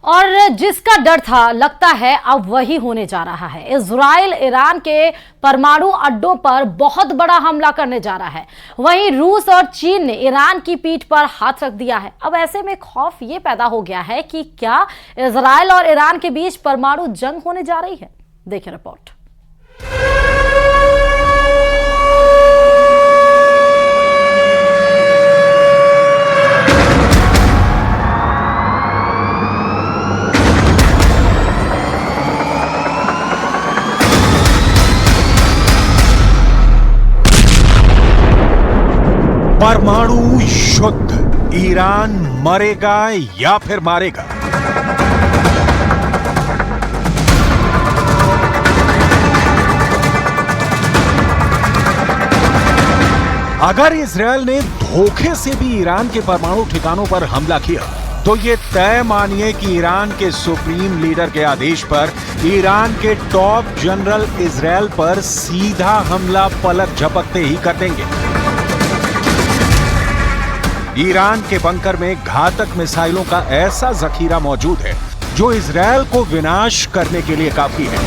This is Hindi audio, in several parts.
और जिसका डर था लगता है अब वही होने जा रहा है। इजराइल ईरान के परमाणु अड्डों पर बहुत बड़ा हमला करने जा रहा है। वहीं रूस और चीन ने ईरान की पीठ पर हाथ रख दिया है। अब ऐसे में खौफ ये पैदा हो गया है कि क्या इजराइल और ईरान के बीच परमाणु जंग होने जा रही है। देखिए रिपोर्ट। परमाणु युद्ध, ईरान मरेगा या फिर मारेगा। अगर इजरायल ने धोखे से भी ईरान के परमाणु ठिकानों पर हमला किया तो ये तय मानिए कि ईरान के सुप्रीम लीडर के आदेश पर ईरान के टॉप जनरल इजरायल पर सीधा हमला पलक झपकते ही कर देंगे। ईरान के बंकर में घातक मिसाइलों का ऐसा जखीरा मौजूद है जो इजरायल को विनाश करने के लिए काफी है।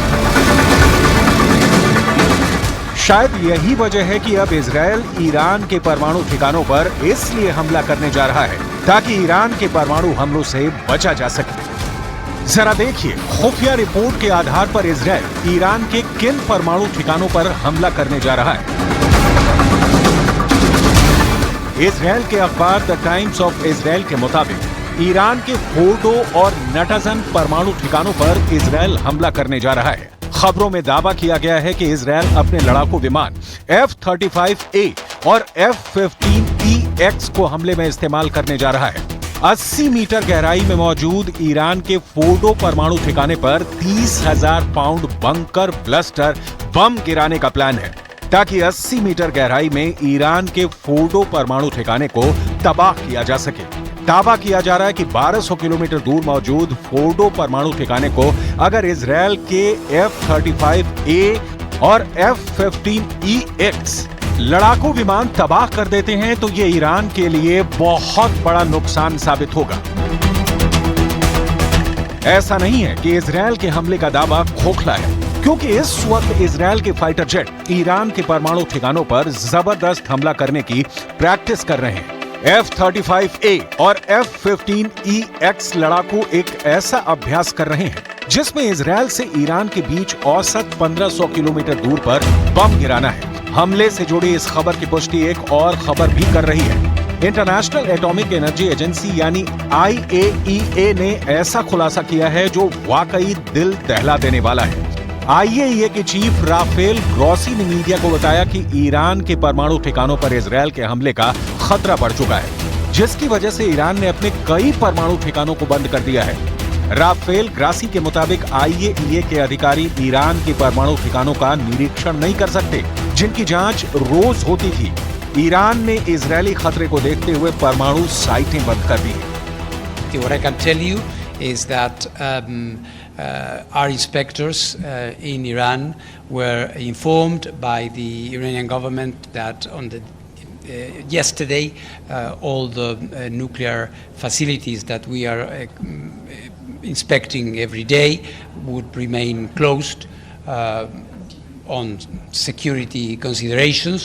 शायद यही वजह है कि अब इजरायल ईरान के परमाणु ठिकानों पर इसलिए हमला करने जा रहा है ताकि ईरान के परमाणु हमलों से बचा जा सके। जरा देखिए, खुफिया रिपोर्ट के आधार पर इजरायल ईरान के किन परमाणु ठिकानों पर हमला करने जा रहा है। इजरायल के अखबार द टाइम्स ऑफ इजरायल के मुताबिक ईरान के फोर्डो और नटाजन परमाणु ठिकानों पर इजरायल हमला करने जा रहा है। खबरों में दावा किया गया है कि इजरायल अपने लड़ाकू विमान F-35A और F-15EX को हमले में इस्तेमाल करने जा रहा है। 80 मीटर गहराई में मौजूद ईरान के फोर्डो परमाणु ठिकाने पर 30,000 पाउंड बंकर ब्लस्टर बम गिराने का प्लान है ताकि 80 मीटर गहराई में ईरान के फोर्डो परमाणु ठिकाने को तबाह किया जा सके। दावा किया जा रहा है कि 1200 किलोमीटर दूर मौजूद फोर्डो परमाणु ठिकाने को अगर इजरायल के F-35A और F-15EX लड़ाकू विमान तबाह कर देते हैं तो ये ईरान के लिए बहुत बड़ा नुकसान साबित होगा। ऐसा नहीं है कि इजरायल के हमले का दावा खोखला है, क्योंकि इस वक्त इजरायल के फाइटर जेट ईरान के परमाणु ठिकानों पर जबरदस्त हमला करने की प्रैक्टिस कर रहे हैं। F-35A और F-15EX लड़ाकू एक ऐसा अभ्यास कर रहे हैं जिसमें इजरायल से ईरान के बीच औसत 1500 किलोमीटर दूर पर बम गिराना है। हमले से जुड़ी इस खबर की पुष्टि एक और खबर भी कर रही है। इंटरनेशनल एटॉमिक एनर्जी एजेंसी यानी IAEA ने ऐसा खुलासा किया है जो वाकई दिल दहला देने वाला है। IAEA के चीफ राफेल ग्रॉसी ने मीडिया को बताया कि ईरान के परमाणु ठिकानों पर इजरायल के हमले का खतरा बढ़ चुका है, जिसकी वजह से ईरान ने अपने कई परमाणु ठिकानों को बंद कर दिया है। राफेल ग्रासी के मुताबिक IAEA के अधिकारी ईरान के परमाणु ठिकानों का निरीक्षण नहीं कर सकते, जिनकी जांच रोज होती थी। ईरान ने इजरायली खतरे को देखते हुए परमाणु साइटें बंद कर दी हैं। What I can tell you is that our inspectors in Iran were informed by the Iranian government that on the yesterday all the nuclear facilities that we are inspecting every day would remain closed on security considerations.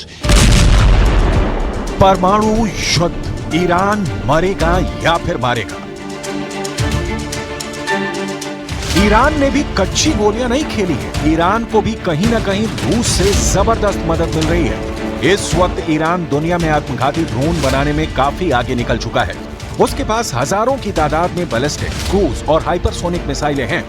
परमाणु युद्ध, ईरान मरेगा या फिर मारेगा। ईरान ने भी कच्ची गोलियां नहीं खेली है। ईरान को भी कहीं ना कहीं रूस से जबरदस्त मदद मिल रही है। इस वक्त ईरान दुनिया में आत्मघाती ड्रोन बनाने में काफी आगे निकल चुका है। उसके पास हजारों की तादाद में बैलिस्टिक, क्रूज और हाइपरसोनिक मिसाइलें हैं,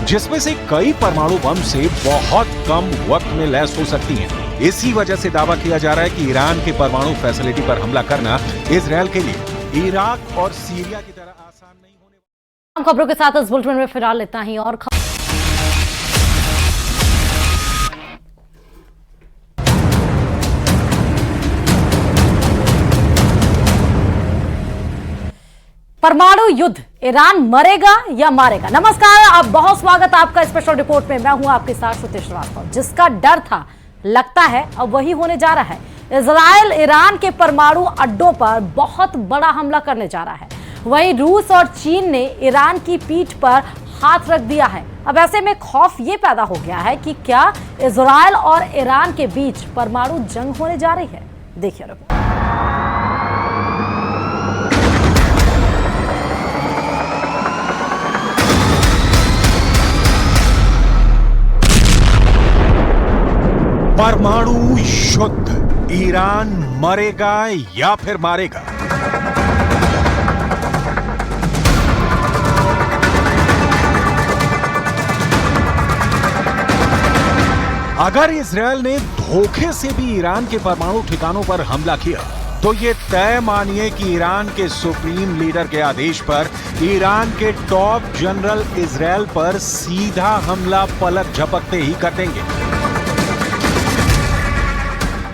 जिसमें से कई परमाणु बम से बहुत कम वक्त में लैस हो सकती हैं। इसी वजह से दावा किया जा रहा है कि ईरान के परमाणु फैसिलिटी पर हमला करना इजरायल के लिए इराक और सीरिया की तरह आसान नहीं होने वाला। खबरों के साथ इस बुलेटिन में फिलहाल इतना ही। और परमाणु युद्ध, ईरान मरेगा या मारेगा। नमस्कार, आप बहुत स्वागत आपका स्पेशल रिपोर्ट में। मैं हूं आपके साथ श्रुति श्रीवास्तव। जिसका डर था लगता है अब वही होने जा रहा है। इजराइल ईरान के परमाणु अड्डों पर बहुत बड़ा हमला करने जा रहा है। वहीं रूस और चीन ने ईरान की पीठ पर हाथ रख दिया है। अब ऐसे में खौफ ये पैदा हो गया है कि क्या इजराइल और ईरान के बीच परमाणु जंग होने जा रही है। देखिए रिपोर्ट। परमाणु युद्ध, ईरान मरेगा या फिर मारेगा? अगर इजरायल ने धोखे से भी ईरान के परमाणु ठिकानों पर हमला किया तो ये तय मानिए कि ईरान के सुप्रीम लीडर के आदेश पर ईरान के टॉप जनरल इजरायल पर सीधा हमला पलक झपकते ही कर देंगे।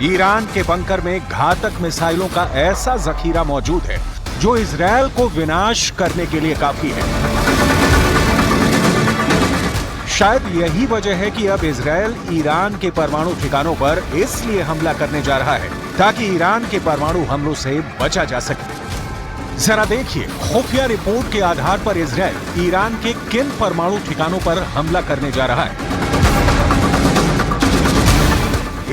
ईरान के बंकर में घातक मिसाइलों का ऐसा जखीरा मौजूद है जो इजरायल को विनाश करने के लिए काफी है। शायद यही वजह है कि अब इजरायल ईरान के परमाणु ठिकानों पर इसलिए हमला करने जा रहा है ताकि ईरान के परमाणु हमलों से बचा जा सके। जरा देखिए, खुफिया रिपोर्ट के आधार पर इजरायल ईरान के किन परमाणु ठिकानों पर हमला करने जा रहा है।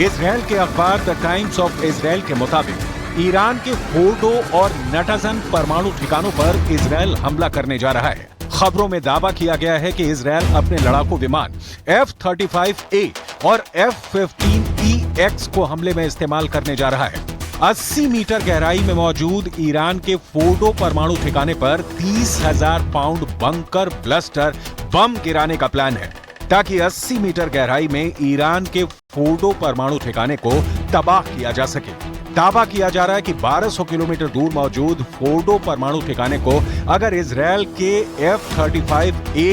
इजरायल के अखबार द टाइम्स ऑफ इजरायल के मुताबिक ईरान के फोर्डो और नटाजन परमाणु ठिकानों पर इजरायल हमला करने जा रहा है। खबरों में दावा किया गया है कि इजरायल अपने लड़ाकू विमान F-35A और F-15EX को हमले में इस्तेमाल करने जा रहा है। 80 मीटर गहराई में मौजूद ईरान के फोर्डो परमाणु ठिकाने पर 30,000 पाउंड बंकर ब्लस्टर बम गिराने का प्लान है ताकि 80 मीटर गहराई में ईरान के फोर्डो परमाणु ठिकाने को तबाह किया जा सके। दावा किया जा रहा है कि 1200 किलोमीटर दूर मौजूद फोर्डो परमाणु ठिकाने को अगर इजरायल के F-35A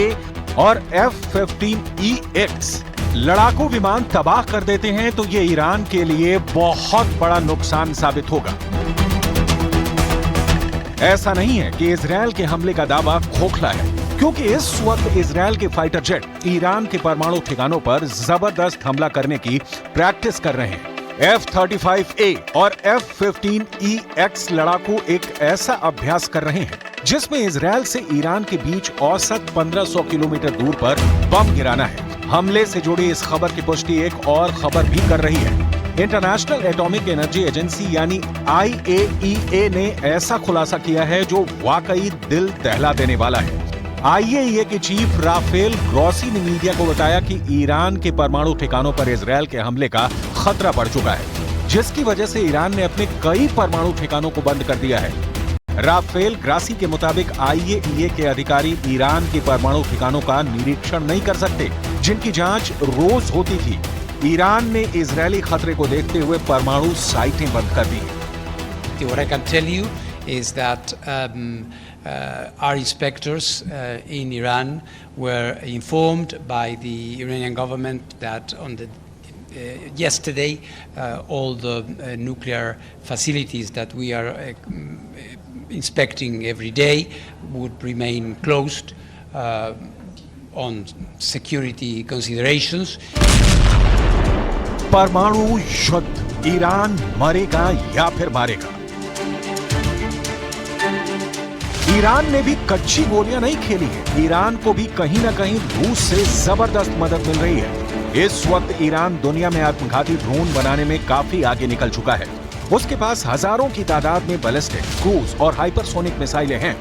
और F-15EX लड़ाकू विमान तबाह कर देते हैं तो ये ईरान के लिए बहुत बड़ा नुकसान साबित होगा। ऐसा नहीं है कि इजरायल के हमले का दावा खोखला है, क्योंकि इस वक्त इजरायल के फाइटर जेट ईरान के परमाणु ठिकानों पर जबरदस्त हमला करने की प्रैक्टिस कर रहे हैं। F-35A और F-15EX लड़ाकू एक ऐसा अभ्यास कर रहे हैं जिसमें इजरायल से ईरान के बीच औसत 1500 किलोमीटर दूर पर बम गिराना है। हमले से जुड़ी इस खबर की पुष्टि एक और खबर भी कर रही है। इंटरनेशनल एटॉमिक एनर्जी एजेंसी यानी IAEA ने ऐसा खुलासा किया है जो वाकई दिल दहला देने वाला है। IAEA के चीफ राफेल ग्रॉसी ने मीडिया को बताया कि ईरान के परमाणु ठिकानों पर इजरायल के हमले का खतरा बढ़ चुका है, जिसकी वजह से ईरान ने अपने कई परमाणु ठिकानों को बंद कर दिया है। राफेल ग्रासी के मुताबिक IAEA के अधिकारी ईरान के परमाणु ठिकानों का निरीक्षण नहीं कर सकते, जिनकी जांच रोज होती थी। ईरान ने इजरायली खतरे को देखते हुए परमाणु साइटें बंद कर दी हैं। What I can tell you is that our inspectors in Iran were informed by the Iranian government that on the yesterday all the nuclear facilities that we are inspecting every day would remain closed on security considerations. परमाणु युद्ध, ईरान मरेगा या फिर मारेगा? ईरान ने भी कच्ची गोलियां नहीं खेली है। ईरान को भी कहीं ना कहीं रूस से जबरदस्त मदद मिल रही है। इस वक्त ईरान दुनिया में आत्मघाती ड्रोन बनाने में काफी आगे निकल चुका है। उसके पास हजारों की तादाद में बैलिस्टिक, क्रूज और हाइपरसोनिक मिसाइलें हैं,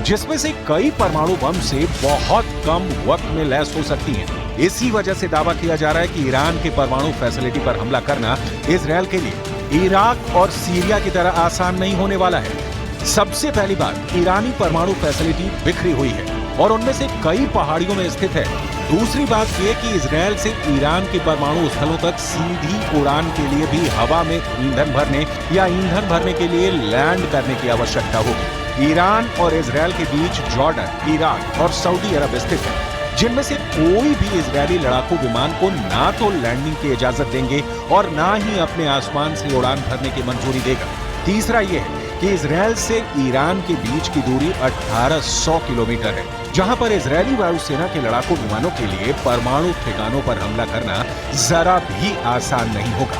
जिसमें से कई परमाणु बम से बहुत कम वक्त में लैस हो सकती हैं। इसी वजह से दावा किया जा रहा है कि ईरान के परमाणु फैसिलिटी पर हमला करना इजरायल के लिए इराक और सीरिया की तरह आसान नहीं होने वाला है। सबसे पहली बात, ईरानी परमाणु फैसिलिटी बिखरी हुई है और उनमें से कई पहाड़ियों में स्थित है। दूसरी बात यह कि इजरायल से ईरान के परमाणु स्थलों तक सीधी उड़ान के लिए भी हवा में ईंधन भरने या ईंधन भरने के लिए लैंड करने की आवश्यकता होगी। ईरान और इजरायल के बीच जॉर्डन, ईराक और सऊदी अरब स्थित है, जिनमें से कोई भी इजरायली लड़ाकू विमान को ना तो लैंडिंग की इजाजत देंगे और ना ही अपने आसमान से उड़ान भरने की मंजूरी देगा। तीसरा यह है कि इजरायल से ईरान के बीच की दूरी 1800 किलोमीटर है, जहां पर इजरायली वायुसेना के लड़ाकू विमानों के लिए परमाणु ठिकानों पर हमला करना जरा भी आसान नहीं होगा।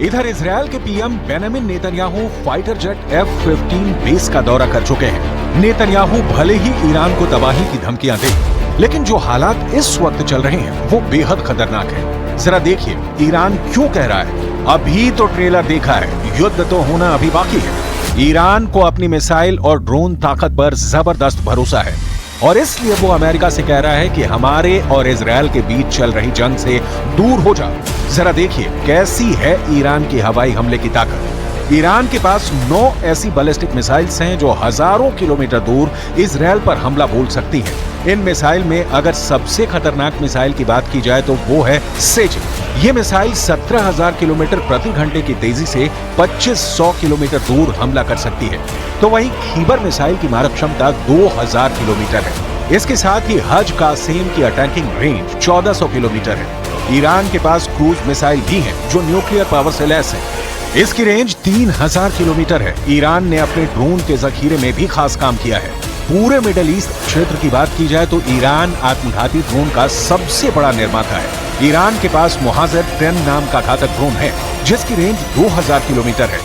इधर इजरायल के PM Benjamin Netanyahu fighter jet F-15 base का दौरा कर चुके हैं। नेतन्याहू भले ही ईरान को तबाही की धमकियां दे, लेकिन जो हालात इस वक्त चल रहे हैं वो बेहद खतरनाक है। जरा देखिए ईरान क्यों कह रहा है। अभी तो ट्रेलर देखा है, युद्ध तो होना अभी बाकी है। ईरान को अपनी मिसाइल और ड्रोन ताकत पर जबरदस्त भरोसा है और इसलिए वो अमेरिका से कह रहा है कि हमारे और इजरायल के बीच चल रही जंग से दूर हो जा। जरा देखिए कैसी है ईरान की हवाई हमले की ताकत। ईरान के पास 9 ऐसी बैलिस्टिक मिसाइल्स हैं जो हजारों किलोमीटर दूर इजरायल पर हमला बोल सकती हैं। इन मिसाइल में अगर सबसे खतरनाक मिसाइल की बात की जाए तो वो है सेज। ये मिसाइल 17,000 किलोमीटर प्रति घंटे की तेजी से 2500 किलोमीटर दूर हमला कर सकती है। तो वहीं खीबर मिसाइल की मारक क्षमता 2000 किलोमीटर है। इसके साथ ही हज कासेम की अटैकिंग रेंज 1400 किलोमीटर है। ईरान के पास क्रूज मिसाइल भी हैं जो न्यूक्लियर पावर से लैस है। इसकी रेंज 3000 किलोमीटर है। ईरान ने अपने ड्रोन के जखीरे में भी खास काम किया है। पूरे मिडिल ईस्ट क्षेत्र की बात की जाए तो ईरान आत्मघाती ड्रोन का सबसे बड़ा निर्माता है। ईरान के पास मुहाजिर 10 नाम का घातक ड्रोन है जिसकी रेंज 2000 किलोमीटर है।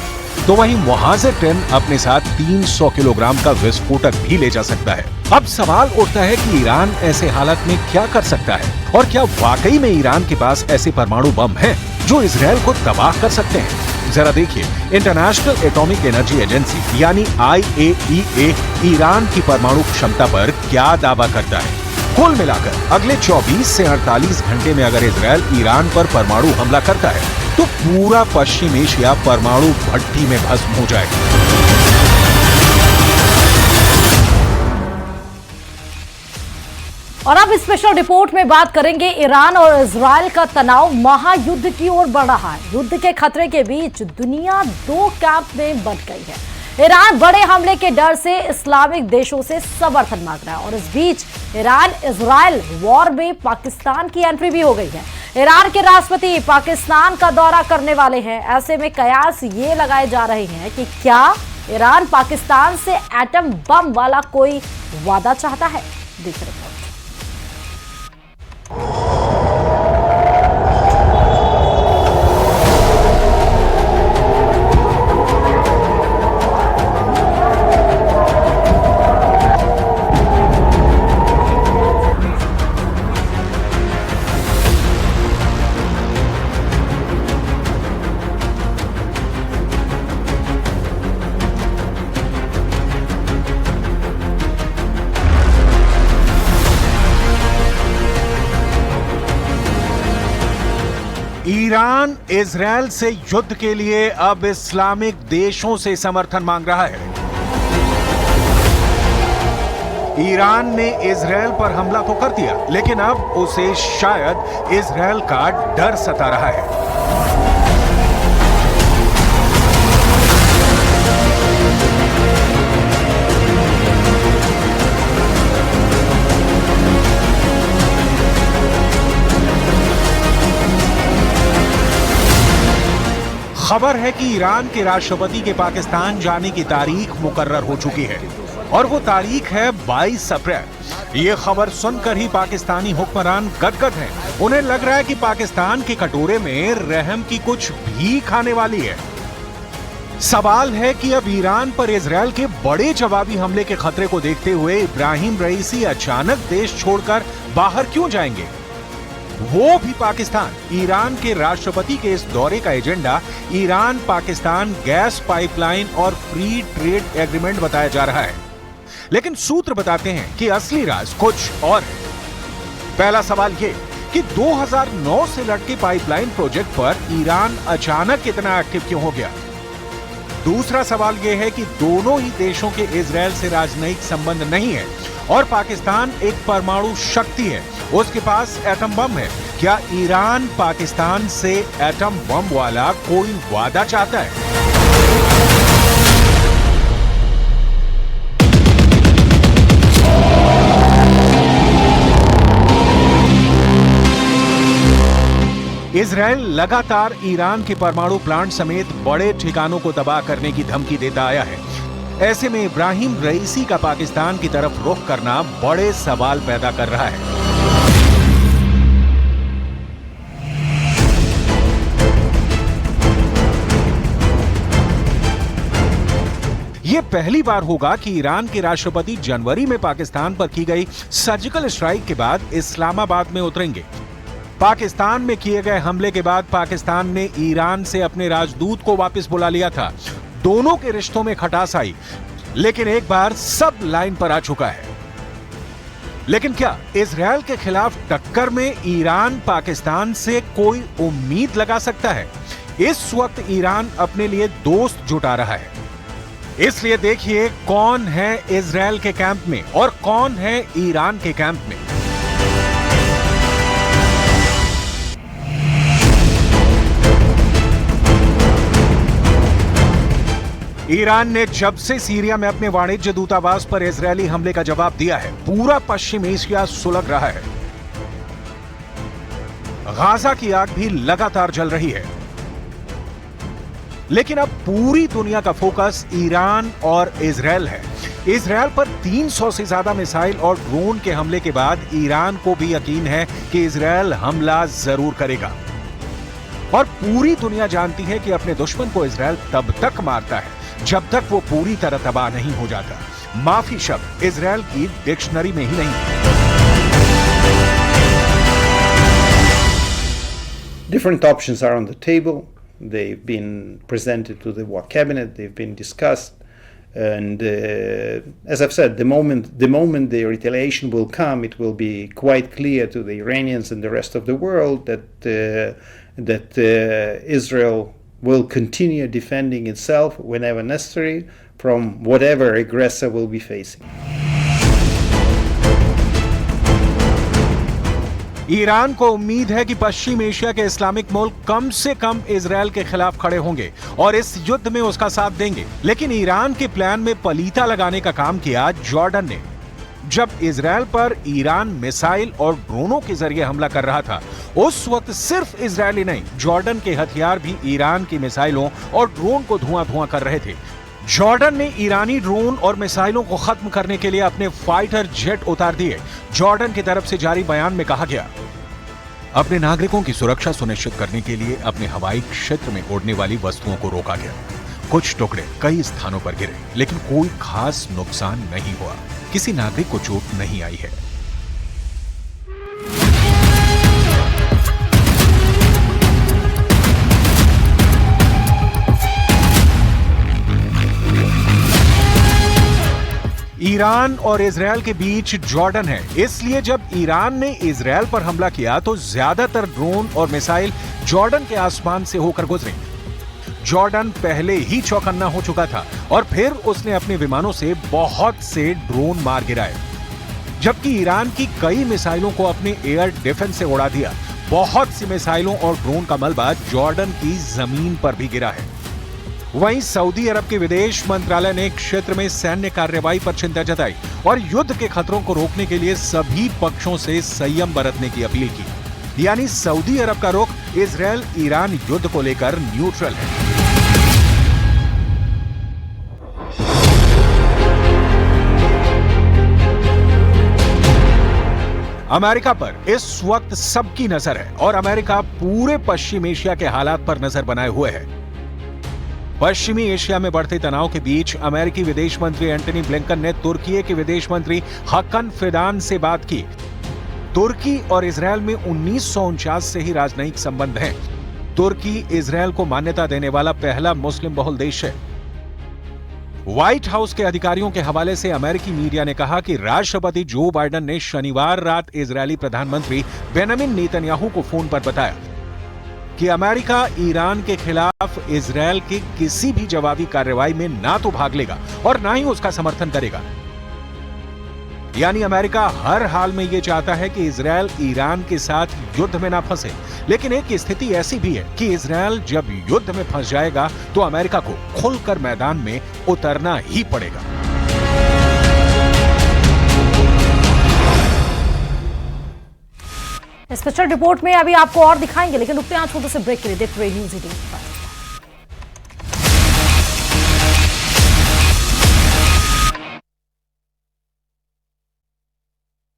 तो वहीं मुहाजिर 10 अपने साथ 300 किलोग्राम का विस्फोटक भी ले जा सकता है। अब सवाल उठता है कि ईरान ऐसे हालात में क्या कर सकता है और क्या वाकई में ईरान के पास ऐसे परमाणु बम हैं जो इजरायल को तबाह कर सकते हैं। जरा देखिए, इंटरनेशनल एटॉमिक एनर्जी एजेंसी यानी IAEA ईरान की परमाणु क्षमता पर क्या दावा करता है। कुल मिलाकर अगले 24 से 48 घंटे में अगर इजरायल ईरान पर परमाणु हमला करता है तो पूरा पश्चिम एशिया परमाणु भट्टी में भस्म हो जाएगा। और अब स्पेशल रिपोर्ट में बात करेंगे ईरान और इजरायल का तनाव महायुद्ध की ओर बढ़ रहा है। युद्ध के खतरे के बीच दुनिया 2 कैंप में बंट गई है। ईरान बड़े हमले के डर से इस्लामिक देशों से समर्थन मांग रहा है और इस बीच ईरान इजरायल वॉर में पाकिस्तान की एंट्री भी हो गई है। ईरान के राष्ट्रपति पाकिस्तान का दौरा करने वाले हैं। ऐसे में कयास ये लगाए जा रहे हैं कि क्या ईरान पाकिस्तान से एटम बम वाला कोई वादा चाहता है। देखिए रिपोर्ट। ईरान इजरायल से युद्ध के लिए अब इस्लामिक देशों से समर्थन मांग रहा है। ईरान ने इजरायल पर हमला तो कर दिया, लेकिन अब उसे शायद इजरायल का डर सता रहा है। खबर है कि ईरान के राष्ट्रपति के पाकिस्तान जाने की तारीख मुकर्रर हो चुकी है और वो तारीख है 22 अप्रैल। ये खबर सुनकर ही पाकिस्तानी हुक्मरान गदगद हैं। उन्हें लग रहा है कि पाकिस्तान के कटोरे में रहम की कुछ भीख आने वाली है। सवाल है कि अब ईरान पर इजरायल के बड़े जवाबी हमले के खतरे को देखते हुए इब्राहिम रईसी अचानक देश छोड़कर बाहर क्यों जाएंगे, वो भी पाकिस्तान। ईरान के राष्ट्रपति के इस दौरे का agenda Iran Pakistan gas pipeline और फ्री ट्रेड एग्रीमेंट बताया जा रहा है, लेकिन सूत्र बताते हैं कि असली राज कुछ और है। पहला सवाल ये कि 2009 से लटके पाइपलाइन प्रोजेक्ट पर ईरान अचानक इतना एक्टिव क्यों हो गया। दूसरा सवाल यह है कि दोनों ही देशों के इजरायल से राजनयिक संबंध नहीं है और पाकिस्तान एक परमाणु शक्ति है, उसके पास एटम बम है। क्या ईरान पाकिस्तान से एटम बम वाला कोई वादा चाहता है? इजराइल लगातार ईरान के परमाणु प्लांट समेत बड़े ठिकानों को तबाह करने की धमकी देता आया है। ऐसे में इब्राहिम रईसी का पाकिस्तान की तरफ रुख करना बड़े सवाल पैदा कर रहा है। यह पहली बार होगा कि ईरान के राष्ट्रपति जनवरी में पाकिस्तान पर की गई सर्जिकल स्ट्राइक के बाद इस्लामाबाद में उतरेंगे। पाकिस्तान में किए गए हमले के बाद पाकिस्तान ने ईरान से अपने राजदूत को वापस बुला लिया था। दोनों के रिश्तों में खटास आई, लेकिन एक बार सब लाइन पर आ चुका है। लेकिन क्या इजरायल के खिलाफ टक्कर में ईरान पाकिस्तान से कोई उम्मीद लगा सकता है? इस वक्त ईरान अपने लिए दोस्त जुटा रहा है। इसलिए देखिए कौन है इजरायल के कैंप में और कौन है ईरान के कैंप में। ईरान ने जब से सीरिया में अपने वाणिज्य दूतावास पर इजरायली हमले का जवाब दिया है, पूरा पश्चिम एशिया सुलग रहा है। गाजा की आग भी लगातार जल रही है। लेकिन अब पूरी दुनिया का फोकस ईरान और इजरायल है। इजरायल पर 300 से ज्यादा मिसाइल और ड्रोन के हमले के बाद ईरान को भी यकीन है कि इजरायल हमला जरूर करेगा। और पूरी दुनिया जानती है कि अपने दुश्मन को इजरायल तब तक मारता है जब तक वो पूरी तरह तबाह नहीं हो जाता। माफी शब्द इजरायल की डिक्शनरी में ही नहीं है। Different options are on the table. They've been presented to the war cabinet. They've been discussed, and as I've said, the moment the retaliation will come, it will be quite clear to the Iranians and the rest of the world that Israel will continue defending itself whenever necessary from whatever aggressor will be facing. Iran को उम्मीद है कि पश्चिम एशिया के इस्लामिक मुल्क कम से कम इजरायल के खिलाफ खड़े होंगे और इस युद्ध में उसका साथ देंगे। लेकिन ईरान के प्लान में पलीता लगाने का काम किया जॉर्डन ने। जब इजरायल पर ईरान मिसाइल और ड्रोनों के जरिए हमला कर रहा था, उस वक्त सिर्फ इजरायली नहीं, जॉर्डन के हथियार भी ईरान की मिसाइलों और ड्रोन को धुआं कर रहे थे। जॉर्डन ने ईरानी ड्रोन और मिसाइलों को खत्म करने के लिए अपने फाइटर जेट उतार दिए। जॉर्डन की तरफ से जारी बयान में कहा गया, अपने नागरिकों की सुरक्षा सुनिश्चित करने के लिए अपने हवाई क्षेत्र में उड़ने वाली वस्तुओं को रोका गया। कुछ टुकड़े कई स्थानों पर गिरे, लेकिन कोई खास नुकसान नहीं हुआ। किसी नागरिक को चोट नहीं आई है। ईरान और इजरायल के बीच जॉर्डन है, इसलिए जब ईरान ने इजरायल पर हमला किया तो ज्यादातर ड्रोन और मिसाइल जॉर्डन के आसमान से होकर गुजरे। जॉर्डन पहले ही चौकन्ना हो चुका था और फिर उसने अपने विमानों से बहुत से ड्रोन मार गिराए, जबकि ईरान की कई मिसाइलों को अपने एयर डिफेंस से उड़ा दिया। बहुत सी मिसाइलों और ड्रोन का मलबा जॉर्डन की जमीन पर भी गिरा है। वहीं सऊदी अरब के विदेश मंत्रालय ने क्षेत्र में सैन्य कार्रवाई पर चिंता जताई और युद्ध के खतरों को रोकने के लिए सभी पक्षों से संयम बरतने की अपील की। यानी सऊदी अरब का रुख इजरायल ईरान युद्ध को लेकर न्यूट्रल है। अमेरिका पर इस वक्त सबकी नजर है और अमेरिका पूरे पश्चिम एशिया के हालात पर नजर बनाए हुए है। पश्चिमी एशिया में बढ़ते तनाव के बीच अमेरिकी विदेश मंत्री एंटनी ब्लिंकन ने तुर्की के विदेश मंत्री हकन फिदान से बात की। तुर्की और इजरायल में 1949 से ही राजनयिक संबंध हैं। तुर्की इजरायल को मान्यता देने वाला पहला मुस्लिम बहुल देश है। व्हाइट हाउस के अधिकारियों के हवाले से अमेरिकी मीडिया ने कहा कि राष्ट्रपति जो बाइडेन ने शनिवार रात इजरायली प्रधानमंत्री बेंजामिन नेतन्याहू को फोन पर बताया कि अमेरिका ईरान के खिलाफ इजरायल के किसी भी जवाबी कार्रवाई में ना तो भाग लेगा और ना ही उसका समर्थन करेगा। यानी अमेरिका हर हाल में यह चाहता है कि इजरायल ईरान के साथ युद्ध में ना फंसे। लेकिन एक स्थिति ऐसी भी है कि इजरायल जब युद्ध में फंस जाएगा तो अमेरिका को खुलकर मैदान में उतरना ही पड़ेगा। इस स्पेशल रिपोर्ट में अभी आपको और दिखाएंगे, लेकिन रुकते हैं छोटे से ब्रेक के लिए। देखते रहिए न्यूज़ 18।